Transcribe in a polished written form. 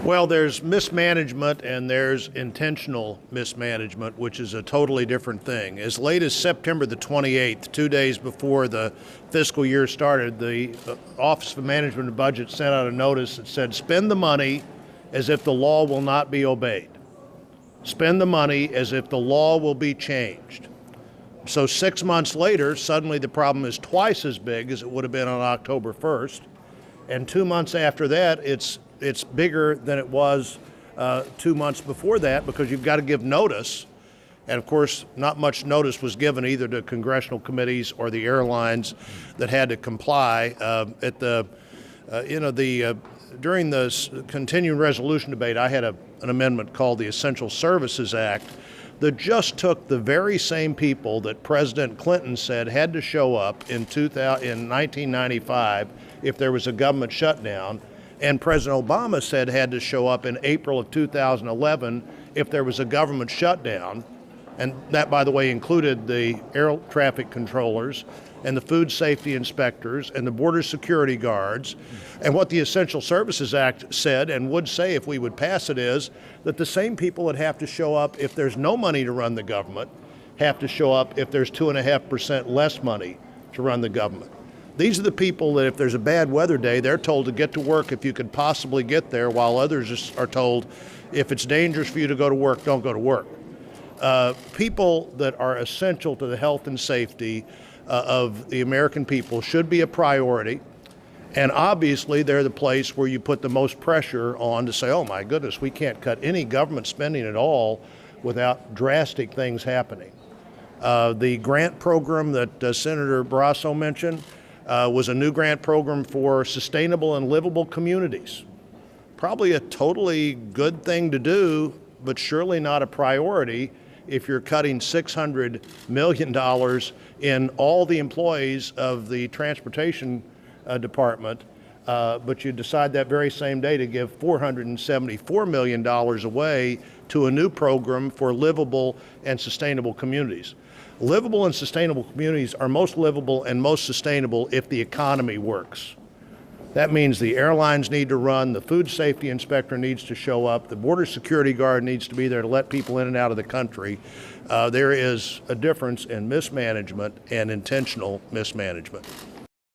Well, there's mismanagement and there's intentional mismanagement, which is a totally different thing. As late as September the 28th, 2 days before the fiscal year started, the Office of Management and Budget sent out a notice that said, spend the money as if the law will not be obeyed. Spend the money as if the law will be changed. So 6 months later, suddenly the problem is twice as big as it would have been on October 1st. And 2 months after that, it's bigger than it was 2 months before that, because you've got to give notice. And of course, not much notice was given either to congressional committees or the airlines that had to comply. During the continuing resolution debate, I had an amendment called the Essential Services Act that just took the very same people that President Clinton said had to show up in 1995 if there was a government shutdown, and President Obama said had to show up in April of 2011 if there was a government shutdown. And that, by the way, included the air traffic controllers and the food safety inspectors and the border security guards. And what the Essential Services Act said, and would say if we would pass it, is that the same people that have to show up if there's no money to run the government have to show up if there's 2.5% less money to run the government. These are the people that if there's a bad weather day, they're told to get to work if you could possibly get there, while others are told if it's dangerous for you to go to work, don't go to work. People that are essential to the health and safety of the American people should be a priority. And obviously, they're the place where you put the most pressure on to say, oh my goodness, we can't cut any government spending at all without drastic things happening. The grant program that Senator Barrasso mentioned was a new grant program for sustainable and livable communities. Probably a totally good thing to do, but surely not a priority if you're cutting $600 million in all the employees of the transportation department, but you decide that very same day to give $474 million away to a new program for livable and sustainable communities. Livable and sustainable communities are most livable and most sustainable if the economy works. That means the airlines need to run, the food safety inspector needs to show up, the border security guard needs to be there to let people in and out of the country. There is a difference in mismanagement and intentional mismanagement.